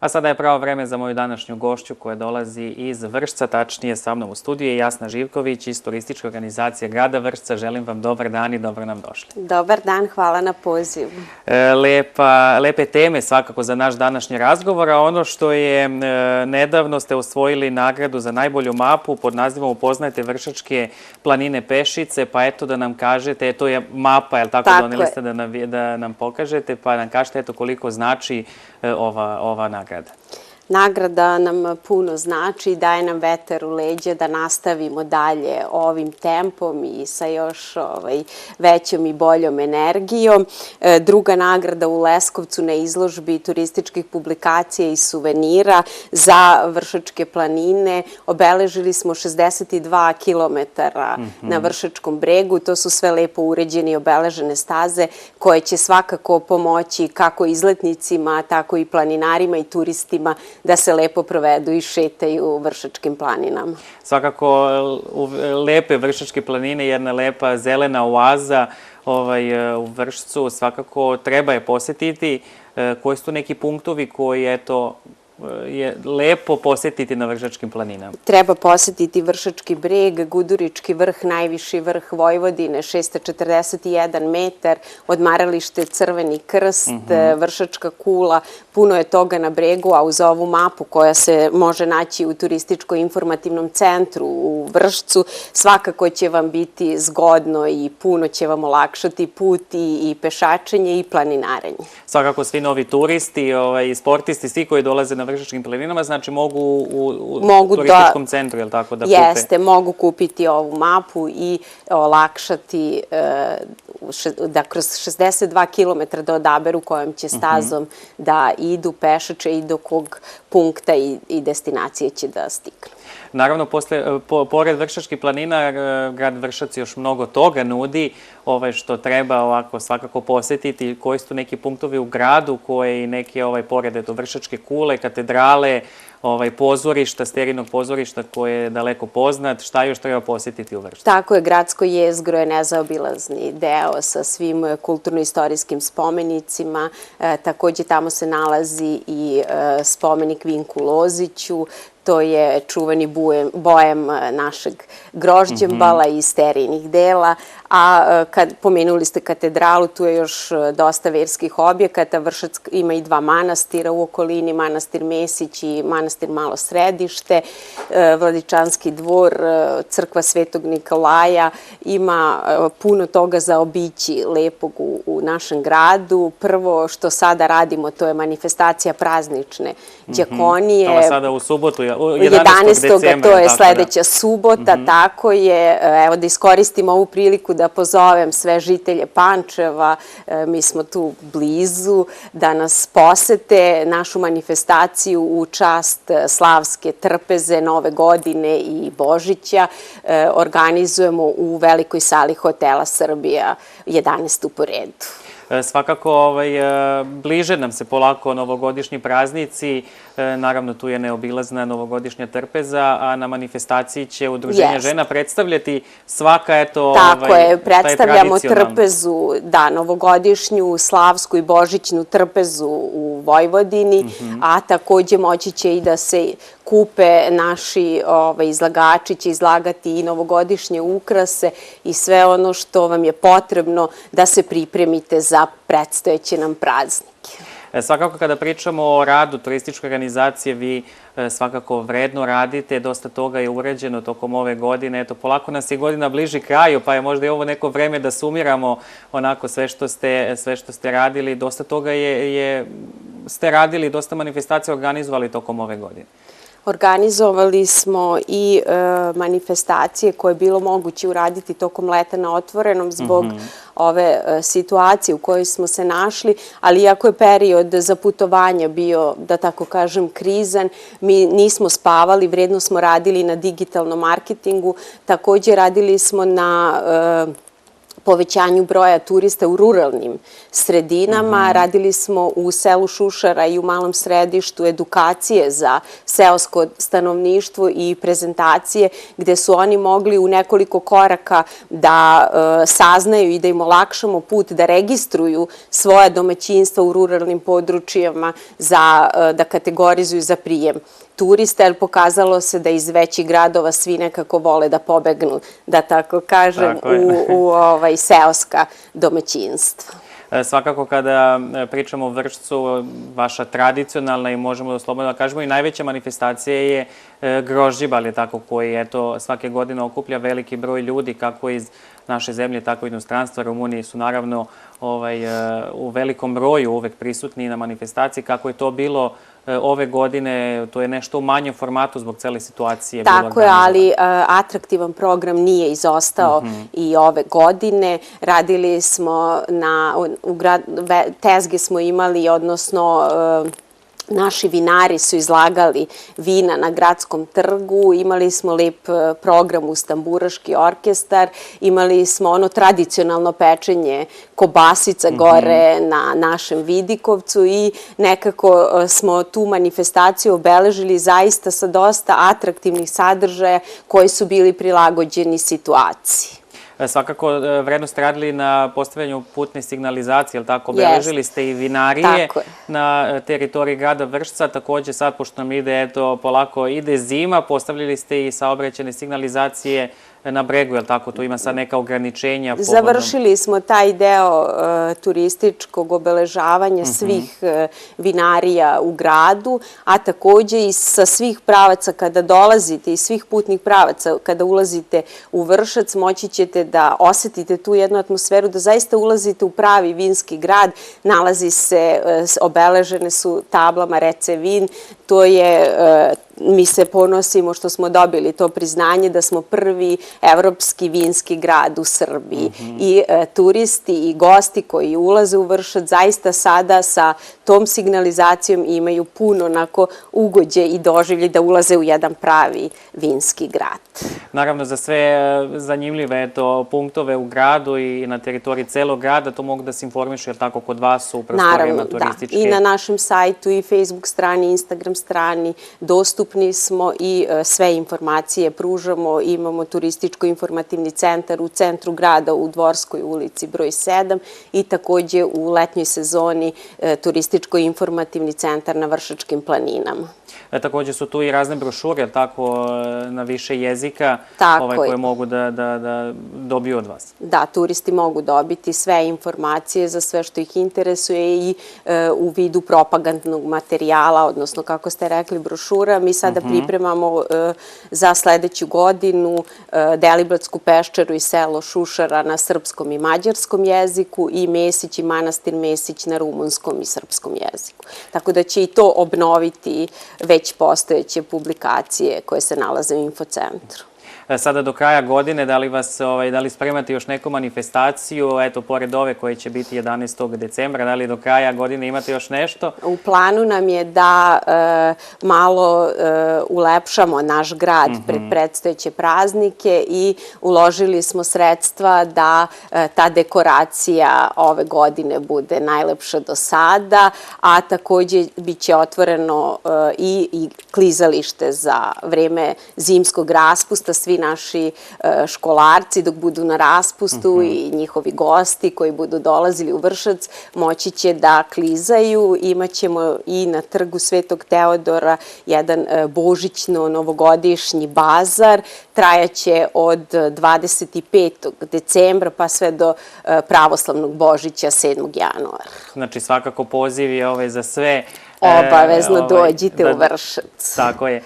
A sada je pravo vreme za moju današnju gošću koja dolazi iz Vršca, tačnije sa mnom u studiju je Jasna Živković iz turističke organizacije grada Vršca. Želim vam dobar dan i dobro nam došli. Dobar dan, hvala na pozivu. Lepe teme svakako za naš današnji razgovor, a ono što je nedavno ste osvojili nagradu za najbolju mapu pod nazivom Upoznajte Vršačke planine Pešice, pa eto da nam kažete, to je mapa, je li tako, doneli ste da nam pokažete, pa nam kažete eto koliko znači ova nagrada. Nagrada nam puno znači, daje nam vetar u leđa da nastavimo dalje ovim tempom i sa još većom i boljom energijom. Druga nagrada u Leskovcu na izložbi turističkih publikacija i suvenira za Vršačke planine. Obeležili smo 62 kilometara na Vršačkom bregu. To su sve lepo uređene i obeležene staze koje će svakako pomoći kako izletnicima, tako i planinarima i turistima da se lepo provedu i šetaju u Vršačkim planinama. Svakako lepe Vršačke planine, jedna lepa zelena oaza u Vršcu, svakako treba je posetiti. Koji su neki punktovi koji je lepo posetiti na Vršačkim planinama? Treba posetiti Vršački breg, Gudurički vrh, najviši vrh Vojvodine, 641 metar, odmaralište Crveni krst, Vršačka kula, puno je toga na bregu, a uz ovu mapu koja se može naći u turističko-informativnom centru u Vršcu, svakako će vam biti zgodno i puno će vam olakšati put i pešačenje i planinarenje. Svakako svi novi turisti i sportisti, svi koji dolaze na Vršačkim planinama, znači mogu u turističkom centru, je li tako, da kupe? Jeste, mogu kupiti ovu mapu i olakšati da kroz 62 kilometra da odaberu kojom će stazom da idu pešače i do kog punkta i destinacije će da stignu. Naravno, pored Vršačkih planina, grad Vršac još mnogo toga nudi, što treba ovako svakako posetiti. Koji su neki punktovi u gradu koje i neke, pored Vršačke kule, katedrale, pozorišta, Sterinog pozorišta koje je daleko poznat, šta još treba posetiti u Vršcu? Tako je, gradsko jezgro je nezaobilazni deo sa svim kulturno-istorijskim spomenicima. Takođe tamo se nalazi i spomenik Vinku Loziću. To je čuveni bojem našeg grožđembala i sterinih dela. A kad pomenuli ste katedralu, tu je još dosta verskih objekata. Vršac ima i dva manastira u okolini, manastir Mesić i manastir Malo Središte, Vladičanski dvor, crkva Svetog Nikolaja. Ima puno toga za obići lepog u našem gradu. Prvo što sada radimo, to je manifestacija praznične đakonije. Ovo sada u subotu, 11. decembra. To je sledeća subota, tako je. Evo da iskoristim ovu priliku da pozovem sve žitelje Pančeva, mi smo tu blizu, da nas posete našu manifestaciju u čast slavske trpeze, Nove godine i Božića. Organizujemo u velikoj sali hotela Srbija 11. po redu. Svakako, bliže nam se polako novogodišnji praznici, naravno tu je neobilazna novogodišnja trpeza, a na manifestaciji će Udruženje žena predstavljati svaka, Tako je, predstavljamo trpezu, da, novogodišnju, slavsku i božićnu trpezu u Vojvodini, a takođe moći će i da se kupe naši izlagači, će izlagati i novogodišnje ukrase i sve ono što vam je potrebno da se pripremite za predstojeće nam praznike. Svakako kada pričamo o radu turističke organizacije, vi svakako vredno radite, dosta toga je urađeno tokom ove godine. Eto, polako nas je godina bliži kraju, pa je možda i ovo neko vreme da sumiramo onako sve što ste radili. Dosta toga ste radili, dosta manifestacija organizovali tokom ove godine. Organizovali smo i manifestacije koje je bilo moguće uraditi tokom leta na otvorenom zbog ove situacije u kojoj smo se našli, ali iako je period za putovanja bio, da tako kažem, krizan, mi nismo spavali, vredno smo radili na digitalnom marketingu, takođe radili smo na povećanju broja turista u ruralnim sredinama. Radili smo u selu Šušara i u Malom Središtu edukacije za seosko stanovništvo i prezentacije gde su oni mogli u nekoliko koraka da saznaju i da im olakšamo put da registruju svoje domaćinstva u ruralnim područjima da kategorizuju za prijem turista, jer pokazalo se da iz većih gradova svi nekako vole da pobegnu, da tako kažem, u seoska domaćinstva. Svakako kada pričamo o Vršcu, vaša tradicionalna i možemo slobodno da kažemo i najveća manifestacija je grožđiba, koji svake godine okuplja veliki broj ljudi kako iz naše zemlje, tako i inostranstva. Rumuniji su naravno u velikom broju uvek prisutni na manifestaciji. Kako je to bilo ove godine, to je nešto u manjem formatu zbog cele situacije. Tako je, ali atraktivan program nije izostao i ove godine. Radili smo tezge smo imali, odnosno naši vinari su izlagali vina na gradskom trgu, imali smo lep program uz tamburaški orkestar, imali smo ono tradicionalno pečenje kobasica gore na našem Vidikovcu i nekako smo tu manifestaciju obeležili zaista sa dosta atraktivnih sadržaja koji su bili prilagođeni situaciji. Svakako, vredno ste radili na postavljanju putne signalizacije, ali tako? Obeležili ste i vinarije na teritoriji grada Vršca. Takođe, sad, pošto nam polako ide zima, postavljali ste i saobraćajne signalizacije na bregu, je li tako? Tu ima sad neka ograničenja. Završili smo taj deo turističkog obeležavanja svih vinarija u gradu, a takođe i sa svih pravaca kada dolazite, iz svih putnih pravaca kada ulazite u Vršac, moći ćete da osetite tu jednu atmosferu, da zaista ulazite u pravi vinski grad. Nalazi se, obeležene su tablama Rece vin, to je mi se ponosimo što smo dobili to priznanje da smo prvi evropski vinski grad u Srbiji. I turisti i gosti koji ulaze u Vršac zaista sada sa tom signalizacijom imaju puno onako ugođe i doživlje da ulaze u jedan pravi vinski grad. Naravno, za sve zanimljive punktove u gradu i na teritoriji celog grada, to mogu da se informišu, jer tako kod vas u prostorijama turističke? Naravno, da. I na našem sajtu i Facebook strani, Instagram strani dostupni smo i sve informacije pružamo. Imamo turističko-informativni centar u centru grada u Dvorskoj ulici broj 7 i takođe u letnjoj sezoni turističko-informativni centar na Vršačkim planinama. Takođe su tu i razne brošure, tako, na više jezika koje mogu da dobiju od vas. Da, turisti mogu dobiti sve informacije za sve što ih interesuje i u vidu propagandnog materijala, odnosno, kako ste rekli, brošura. Mi sada pripremamo za sledeću godinu Delibatsku peščaru i selo Šušara na srpskom i mađarskom jeziku i Mesić i manastir Mesić na rumunskom i srpskom jeziku. Tako da će i to obnoviti već postojeće publikacije koje se nalaze u infocentru. Sada do kraja godine, da li spremate još neku manifestaciju, pored ove koje će biti 11. decembra, da li do kraja godine imate još nešto? U planu nam je da malo ulepšamo naš grad pred predstojeće praznike i uložili smo sredstva da ta dekoracija ove godine bude najlepša do sada, a takođe biće otvoreno i klizalište za vreme zimskog raspusta. Svi naši školarci dok budu na raspustu i njihovi gosti koji budu dolazili u Vršac moći će da klizaju. Imaćemo i na trgu Svetog Teodora jedan božićno-novogodišnji bazar. Trajaće od 25. decembra pa sve do pravoslavnog Božića 7. januara. Znači svakako poziv je za sve. Obavezno dođite u Vršac. Tako je.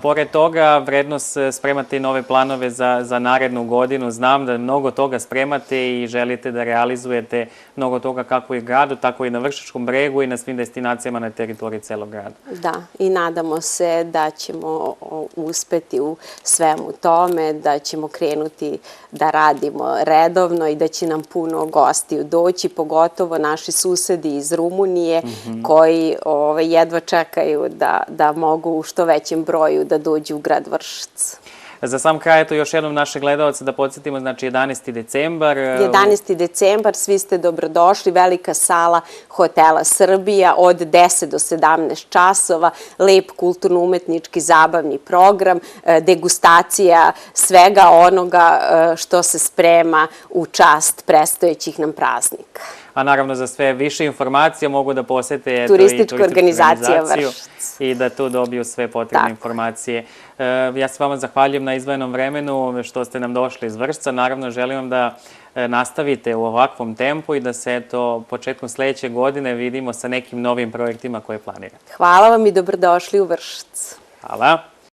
Pored toga, vredno spremate i nove planove za narednu godinu. Znam da mnogo toga spremate i želite da realizujete mnogo toga kako i u gradu, tako i na Vršačkom bregu i na svim destinacijama na teritoriji celog grada. Da, i nadamo se da ćemo uspeti u svemu tome, da ćemo krenuti da radimo redovno i da će nam puno gostiju doći, pogotovo naši susedi iz Rumunije koji jedva čekaju da mogu u što većem broju da dođu u grad Vršac. Za sam kraj, eto još jednom naše gledalce da podsjetimo, znači 11. decembar. 11. decembar, svi ste dobrodošli, velika sala Hotela Srbija od 10 do 17 časova, lep kulturno-umetnički zabavni program, degustacija svega onoga što se sprema u čast predstojećih nam praznika. A naravno za sve više informacija mogu da posete Turističku organizaciju Vršac. I da tu dobiju sve potrebne informacije. Ja se vama zahvaljujem na izdvojenom vremenu što ste nam došli iz Vršca. Naravno, želim vam da nastavite u ovakvom tempu i da se početkom sledeće godine vidimo sa nekim novim projektima koje planirate. Hvala vam i dobrodošli u Vršac. Hvala.